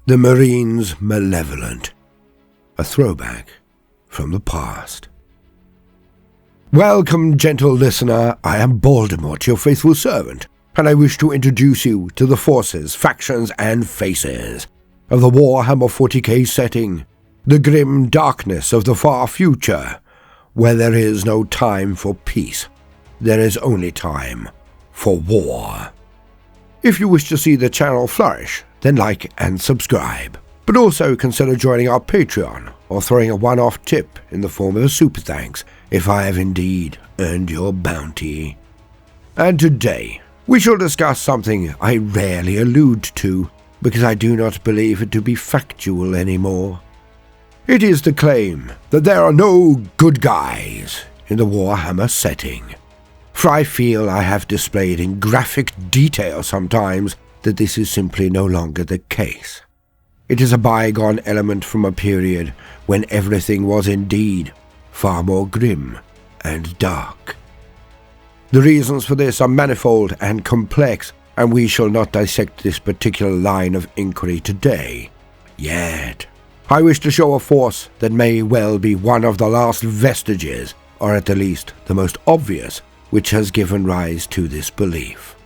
The Marines Malevolent, a throwback from the past. Welcome, gentle listener. I am Baldermort, your faithful servant, and I wish to introduce you to the forces, factions, and faces of the Warhammer 40k setting, the grim darkness of the far future, where there is no time for peace. There is only time for war. If you wish to see the channel flourish, then like and subscribe. But also consider joining our Patreon or throwing a one-off tip in the form of a super thanks if I have indeed earned your bounty. And today, we shall discuss something I rarely allude to because I do not believe it to be factual anymore. It is the claim that there are no good guys in the Warhammer setting. For I feel I have displayed in graphic detail sometimes that this is simply no longer the case. It is a bygone element from a period when everything was indeed far more grim and dark. The reasons for this are manifold and complex, and we shall not dissect this particular line of inquiry today. Yet, I wish to show a force that may well be one of the last vestiges, or at the least the most obvious, which has given rise to this belief.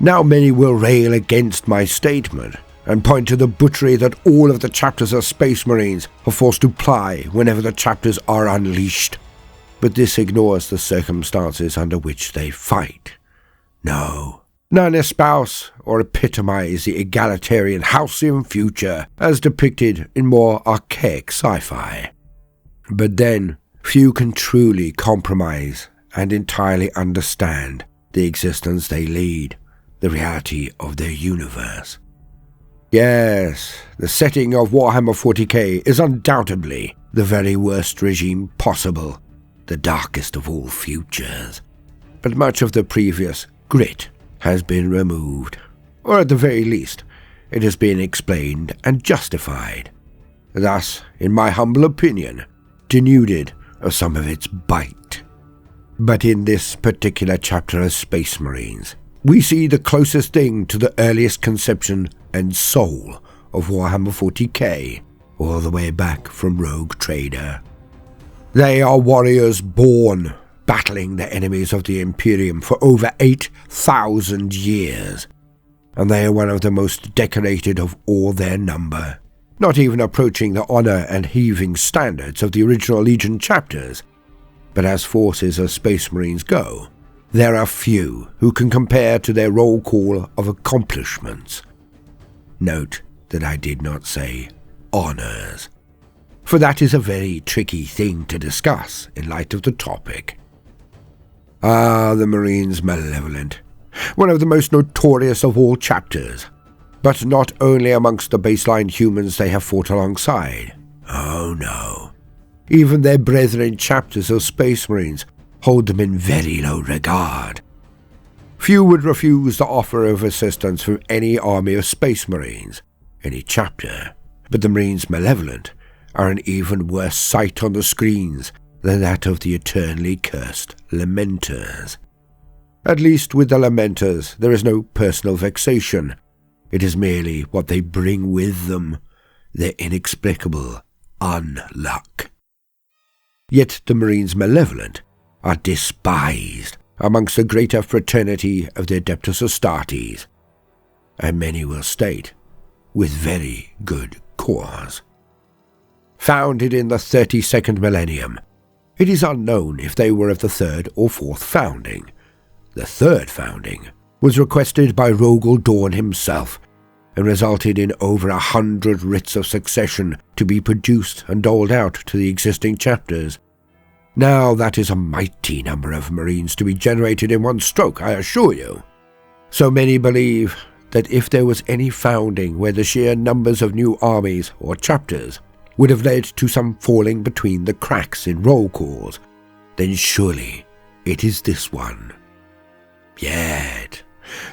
Now many will rail against my statement and point to the butchery that all of the chapters of Space Marines are forced to ply whenever the chapters are unleashed. But this ignores the circumstances under which they fight. No, none espouse or epitomize the egalitarian halcyon future as depicted in more archaic sci-fi. But then, few can truly compromise and entirely understand the existence they lead, the reality of their universe. Yes, the setting of Warhammer 40k is undoubtedly the very worst regime possible, the darkest of all futures. But much of the previous grit has been removed, or at the very least, it has been explained and justified, thus, in my humble opinion, denuded of some of its bite. But in this particular chapter of Space Marines, we see the closest thing to the earliest conception and soul of Warhammer 40k, all the way back from Rogue Trader. They are warriors born, battling the enemies of the Imperium for over 8,000 years, and they are one of the most decorated of all their number, not even approaching the honor and heaving standards of the original Legion chapters. But as forces of Space Marines go, there are few who can compare to their roll call of accomplishments. Note that I did not say honors, for that is a very tricky thing to discuss in light of the topic. The Marines Malevolent, one of the most notorious of all chapters, but not only amongst the baseline humans they have fought alongside. Oh no, even their brethren chapters of Space Marines hold them in very low regard. Few would refuse the offer of assistance from any army of Space Marines, any chapter, but the Marines Malevolent are an even worse sight on the screens than that of the eternally cursed Lamenters. At least with the Lamenters there is no personal vexation. It is merely what they bring with them, their inexplicable unluck. Yet the Marines Malevolent are despised amongst the greater fraternity of the Adeptus Astartes, and many will state, with very good cause. Founded in the 32nd millennium, it is unknown if they were of the third or fourth founding. The third founding was requested by Rogel Dawn himself, and resulted in over 100 writs of succession to be produced and doled out to the existing chapters. Now that is a mighty number of Marines to be generated in one stroke, I assure you. So many believe that if there was any founding where the sheer numbers of new armies or chapters would have led to some falling between the cracks in roll calls, then surely it is this one. Yet,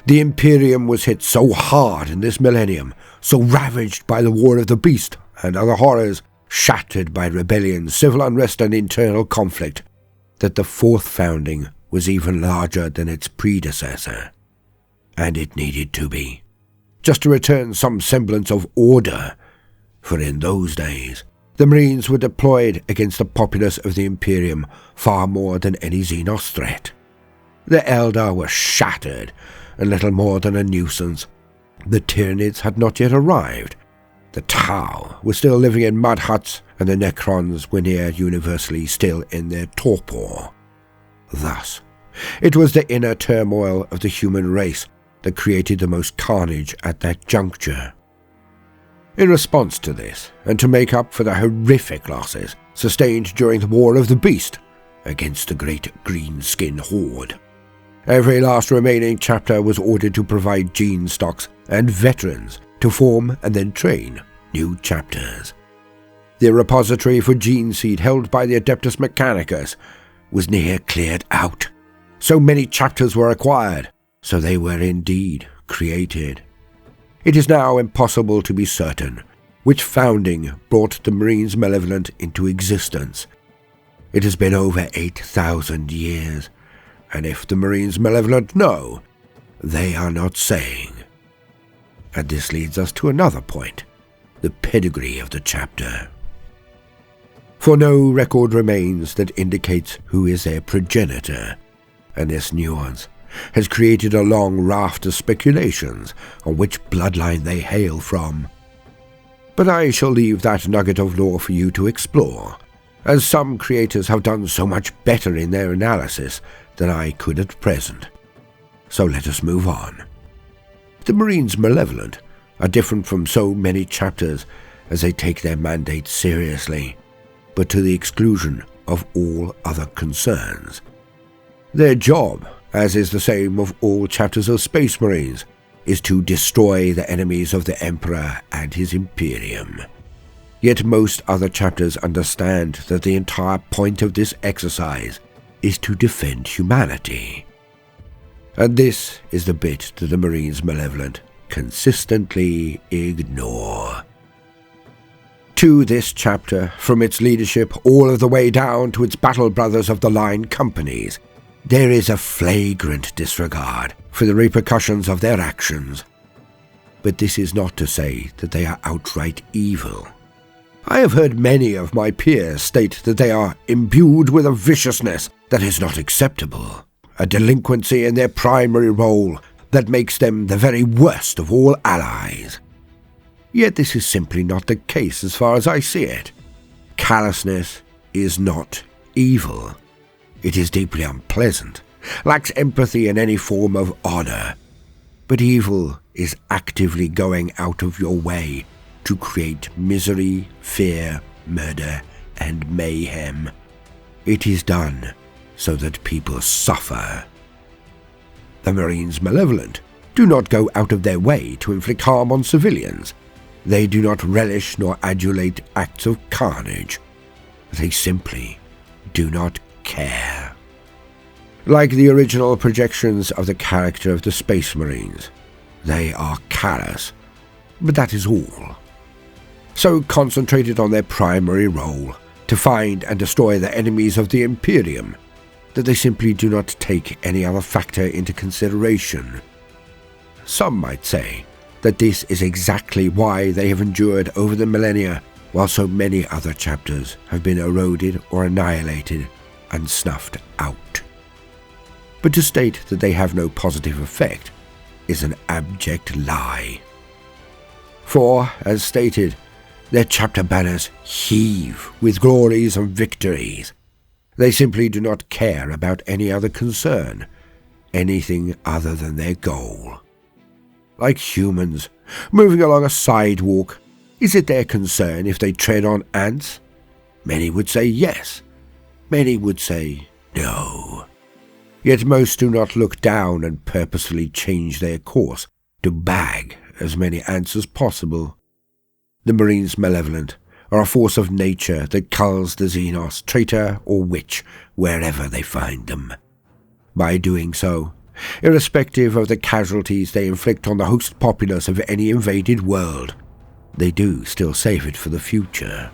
the Imperium was hit so hard in this millennium, so ravaged by the War of the Beast and other horrors, shattered by rebellion, civil unrest and internal conflict, that the fourth founding was even larger than its predecessor. And it needed to be. just to return some semblance of order. For in those days, the Marines were deployed against the populace of the Imperium far more than any Xenos threat. The Eldar were shattered, and little more than a nuisance. The Tyranids had not yet arrived. The Tau were still living in mud huts, and the Necrons were near universally still in their torpor. Thus, it was the inner turmoil of the human race that created the most carnage at that juncture. In response to this, and to make up for the horrific losses sustained during the War of the Beast against the great green-skin horde, every last remaining chapter was ordered to provide gene stocks and veterans to form and then train new chapters. The repository for gene seed held by the Adeptus Mechanicus was near cleared out. So many chapters were acquired, so they were indeed created. It is now impossible to be certain which founding brought the Marines Malevolent into existence. It has been over 8,000 years, and if the Marines Malevolent know, they are not saying. And this leads us to another point, the pedigree of the chapter. For no record remains that indicates who is their progenitor, and this nuance has created a long raft of speculations on which bloodline they hail from. But I shall leave that nugget of lore for you to explore, as some creators have done so much better in their analysis than I could at present. So let us move on. The Marines Malevolent are different from so many chapters as they take their mandate seriously, but to the exclusion of all other concerns. Their job, as is the same of all chapters of Space Marines, is to destroy the enemies of the Emperor and his Imperium. Yet most other chapters understand that the entire point of this exercise is to defend humanity. And this is the bit that the Marines Malevolent consistently ignore. To this chapter, from its leadership all of the way down to its battle brothers of the line companies, there is a flagrant disregard for the repercussions of their actions. But this is not to say that they are outright evil. I have heard many of my peers state that they are imbued with a viciousness that is not acceptable, a delinquency in their primary role that makes them the very worst of all allies. Yet this is simply not the case as far as I see it. Callousness is not evil. It is deeply unpleasant, lacks empathy and any form of honor. But evil is actively going out of your way to create misery, fear, murder, and mayhem. It is done so that people suffer. The Marines Malevolent do not go out of their way to inflict harm on civilians. They do not relish nor adulate acts of carnage. They simply do not care. Like the original projections of the character of the Space Marines, they are callous, but that is all. So concentrated on their primary role, to find and destroy the enemies of the Imperium, that they simply do not take any other factor into consideration. Some might say that this is exactly why they have endured over the millennia, while so many other chapters have been eroded or annihilated and snuffed out. But to state that they have no positive effect is an abject lie. For, as stated, their chapter banners heave with glories and victories. They simply do not care about any other concern, anything other than their goal. Like humans, moving along a sidewalk, is it their concern if they tread on ants? Many would say yes. Many would say no. Yet most do not look down and purposefully change their course to bag as many ants as possible. The Marines Malevolent are a force of nature that culls the Xenos, traitor or witch wherever they find them. By doing so, irrespective of the casualties they inflict on the host populace of any invaded world, they do still save it for the future.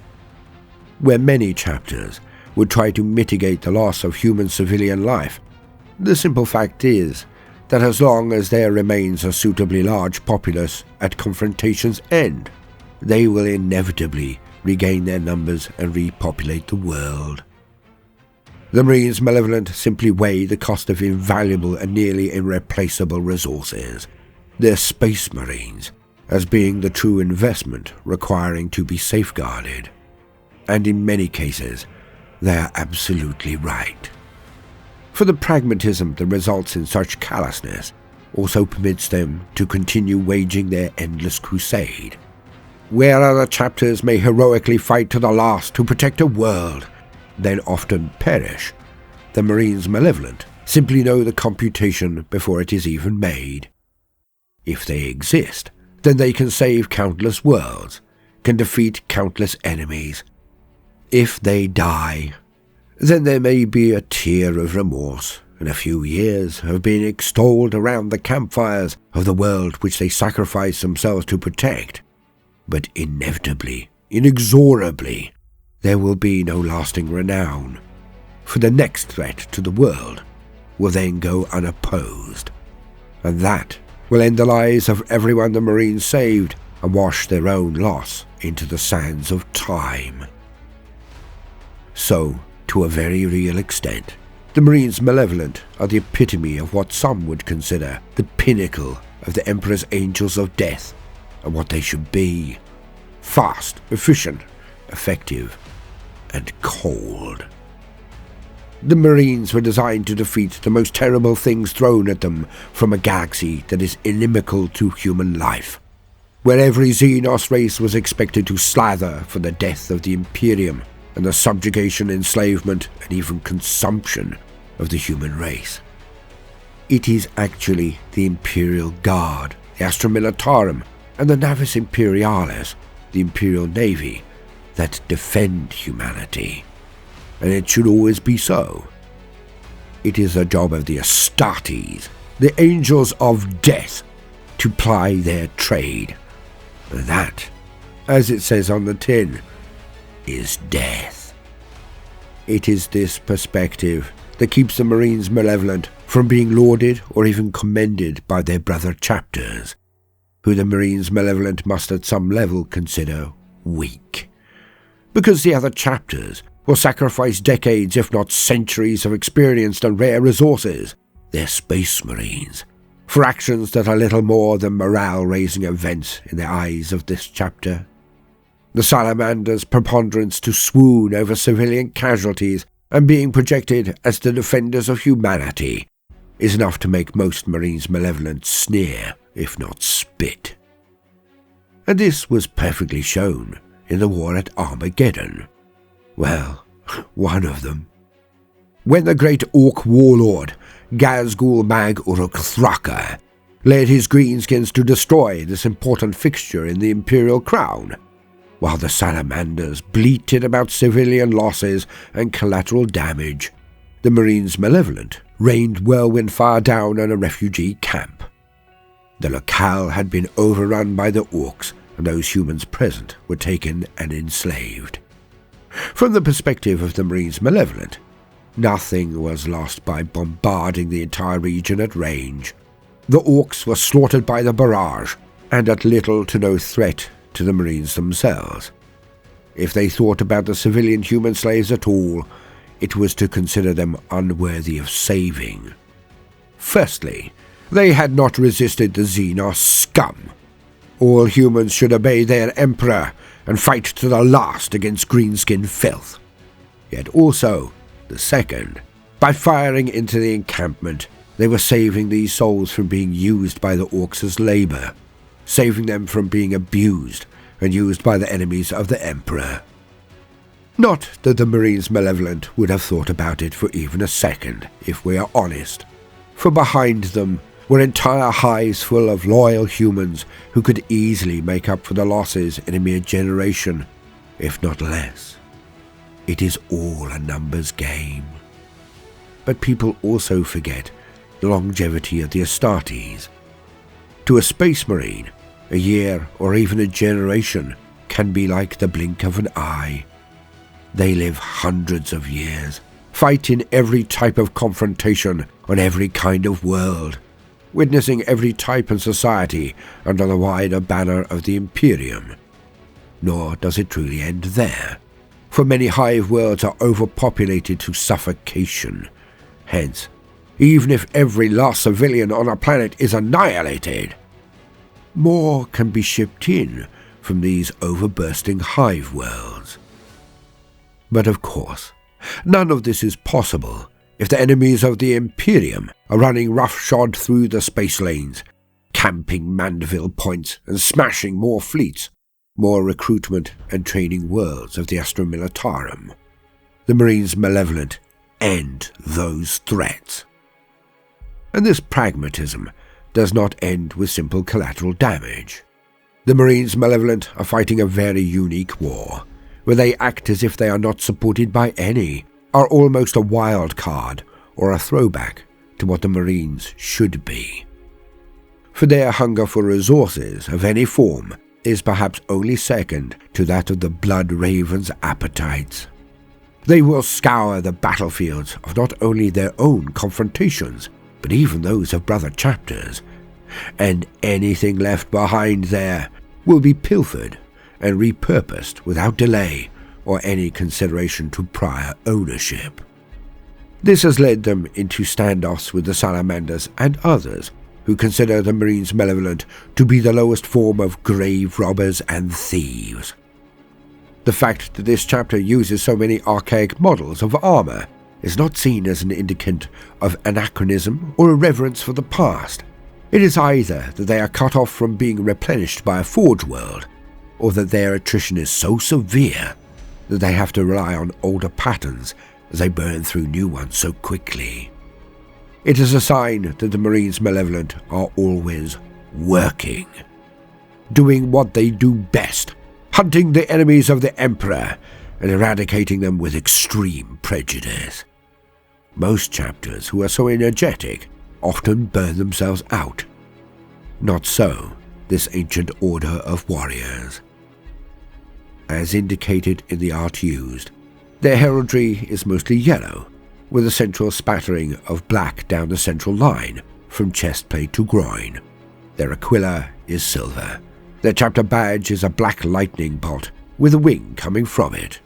Where many chapters would try to mitigate the loss of human civilian life, the simple fact is that as long as there remains a suitably large populace at confrontation's end, they will inevitably regain their numbers and repopulate the world. The Marines Malevolent simply weigh the cost of invaluable and nearly irreplaceable resources, their Space Marines, as being the true investment requiring to be safeguarded. And in many cases, they are absolutely right. For the pragmatism that results in such callousness also permits them to continue waging their endless crusade. Where other chapters may heroically fight to the last to protect a world, then often perish, the Marines Malevolent simply know the computation before it is even made. If they exist, then they can save countless worlds, can defeat countless enemies. If they die, then there may be a tear of remorse and a few years of being extolled around the campfires of the world which they sacrifice themselves to protect. But inevitably, inexorably, there will be no lasting renown, for the next threat to the world will then go unopposed, and that will end the lives of everyone the Marines saved and wash their own loss into the sands of time. So, to a very real extent, the Marines Malevolent are the epitome of what some would consider the pinnacle of the Emperor's Angels of Death, and what they should be: fast, efficient, effective, and cold. The Marines were designed to defeat the most terrible things thrown at them from a galaxy that is inimical to human life, where every Xenos race was expected to slather for the death of the Imperium and the subjugation, enslavement, and even consumption of the human race. It is actually the Imperial Guard, the Astra Militarum, and the Navis Imperialis, the Imperial Navy, that defend humanity. And it should always be so. It is the job of the Astartes, the Angels of Death, to ply their trade. That, as it says on the tin, is death. It is this perspective that keeps the Marines Malevolent from being lauded or even commended by their brother chapters, who the Marines Malevolent must at some level consider weak. Because the other chapters will sacrifice decades, if not centuries, of experienced and rare resources, their Space Marines, for actions that are little more than morale-raising events in the eyes of this chapter. The Salamander's preponderance to swoon over civilian casualties and being projected as the defenders of humanity is enough to make most Marines Malevolent sneer, if not spit. And this was perfectly shown in the war at Armageddon. Well, one of them. When the great Orc warlord, Gazgul Mag Uruk Thraka, led his greenskins to destroy this important fixture in the Imperial crown, while the Salamanders bleated about civilian losses and collateral damage, the Marines Malevolent rained whirlwind fire down on a refugee camp. The locale had been overrun by the Orcs, and those humans present were taken and enslaved. From the perspective of the Marines Malevolent, nothing was lost by bombarding the entire region at range. The Orcs were slaughtered by the barrage, and at little to no threat to the Marines themselves. If they thought about the civilian human slaves at all, it was to consider them unworthy of saving. Firstly, they had not resisted the Xenos scum. All humans should obey their Emperor and fight to the last against greenskin filth. Yet also, the second, by firing into the encampment, they were saving these souls from being used by the Orcs as labor, saving them from being abused and used by the enemies of the Emperor. Not that the Marines Malevolent would have thought about it for even a second, if we are honest, for behind them were entire hives full of loyal humans who could easily make up for the losses in a mere generation, if not less. It is all a numbers game. But people also forget the longevity of the Astartes. To a Space Marine, a year or even a generation can be like the blink of an eye. They live hundreds of years, fight in every type of confrontation on every kind of world, witnessing every type and society under the wider banner of the Imperium. Nor does it truly end there, for many hive worlds are overpopulated to suffocation. Hence, even if every last civilian on a planet is annihilated, more can be shipped in from these overbursting hive worlds. But of course, none of this is possible if the enemies of the Imperium are running roughshod through the space lanes, camping Mandeville points and smashing more fleets, more recruitment and training worlds of the Astra Militarum. The Marines Malevolent end those threats. And this pragmatism does not end with simple collateral damage. The Marines Malevolent are fighting a very unique war, where they act as if they are not supported by any, are almost a wild card or a throwback to what the Marines should be. For their hunger for resources of any form is perhaps only second to that of the Blood Raven's appetites. They will scour the battlefields of not only their own confrontations, but even those of brother chapters, and anything left behind there will be pilfered and repurposed without delay or any consideration to prior ownership. This has led them into standoffs with the Salamanders and others who consider the Marines Malevolent to be the lowest form of grave robbers and thieves. The fact that this chapter uses so many archaic models of armor is not seen as an indicant of anachronism or irreverence for the past. It is either that they are cut off from being replenished by a forge world, or that their attrition is so severe that they have to rely on older patterns as they burn through new ones so quickly. It is a sign that the Marines Malevolent are always working, doing what they do best, hunting the enemies of the Emperor and eradicating them with extreme prejudice. Most chapters who are so energetic often burn themselves out. Not so this ancient order of warriors. As indicated in the art used, their heraldry is mostly yellow, with a central spattering of black down the central line from chest plate to groin. Their aquila is silver. Their chapter badge is a black lightning bolt with a wing coming from it.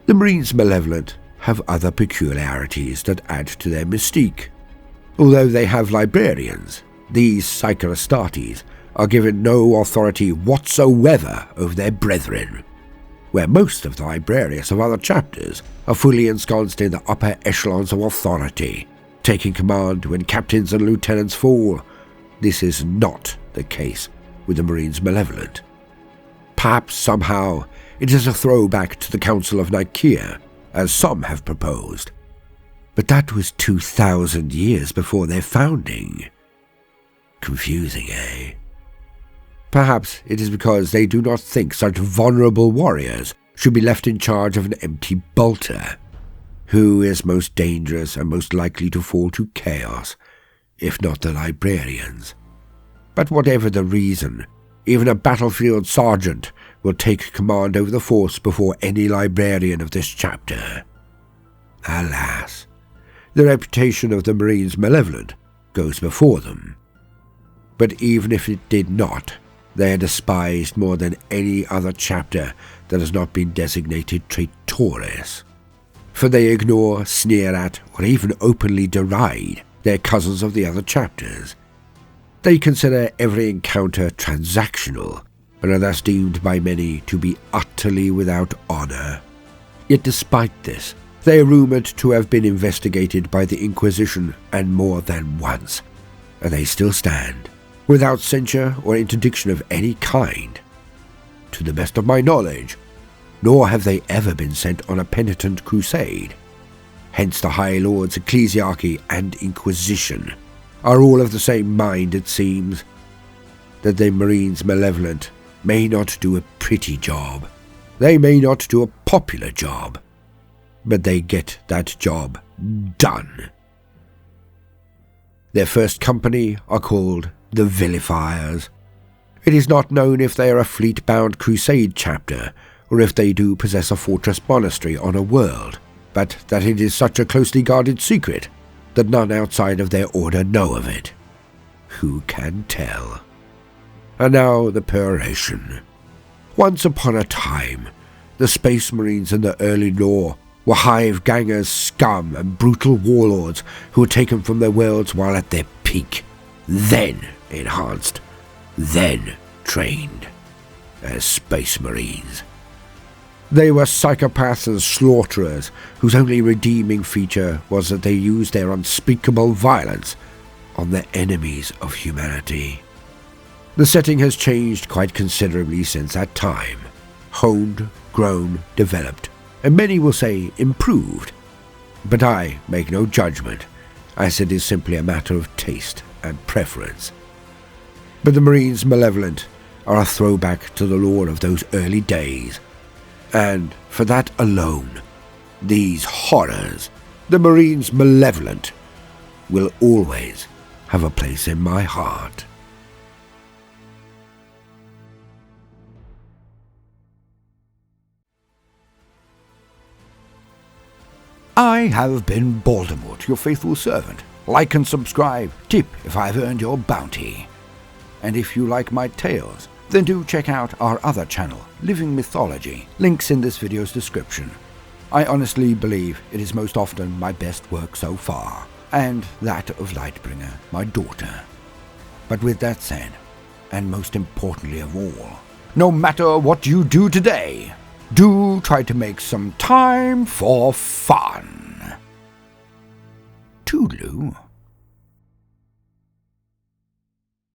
The Marines Malevolent have other peculiarities that add to their mystique. Although they have librarians, these Psychostates are given no authority whatsoever over their brethren, where most of the librarians of other chapters are fully ensconced in the upper echelons of authority, taking command when captains and lieutenants fall. This is not the case with the Marines Malevolent. Perhaps somehow it is a throwback to the Council of Nicaea, as some have proposed. But that was 2,000 years before their founding. Confusing, eh? Perhaps it is because they do not think such vulnerable warriors should be left in charge of an empty bolter. Who is most dangerous and most likely to fall to chaos, if not the librarians? But whatever the reason, even a battlefield sergeant will take command over the force before any librarian of this chapter. Alas, the reputation of the Marines Malevolent goes before them. But even if it did not, they are despised more than any other chapter that has not been designated traitorous, for they ignore, sneer at, or even openly deride their cousins of the other chapters. They consider every encounter transactional, and are thus deemed by many to be utterly without honor. Yet despite this, they are rumored to have been investigated by the Inquisition and more than once, and they still stand, without censure or interdiction of any kind. To the best of my knowledge, nor have they ever been sent on a penitent crusade. Hence the High Lords, Ecclesiarchy, and Inquisition are all of the same mind, it seems, that the Marines Malevolent may not do a pretty job, they may not do a popular job, but they get that job done. Their first company are called the Vilifiers. It is not known if they are a fleet-bound crusade chapter, or if they do possess a fortress monastery on a world, but that it is such a closely guarded secret that none outside of their order know of it. who can tell? And now the peroration. Once upon a time, the Space Marines in the early lore were hive-gangers, scum, and brutal warlords who were taken from their worlds while at their peak, then enhanced, then trained as Space Marines. They were psychopaths and slaughterers whose only redeeming feature was that they used their unspeakable violence on the enemies of humanity. The setting has changed quite considerably since that time, honed, grown, developed, and many will say improved. But I make no judgment, as it is simply a matter of taste and preference. But the Marines Malevolent are a throwback to the lore of those early days, and for that alone, these horrors, the Marines Malevolent, will always have a place in my heart. I have been Baldermort, your faithful servant. Like and subscribe, tip if I've earned your bounty. And if you like my tales, then do check out our other channel, Living Mythology, links in this video's description. I honestly believe it is most often my best work so far, and that of Lightbringer, my daughter. But with that said, and most importantly of all, no matter what you do today, do try to make some time for fun. Toodaloo.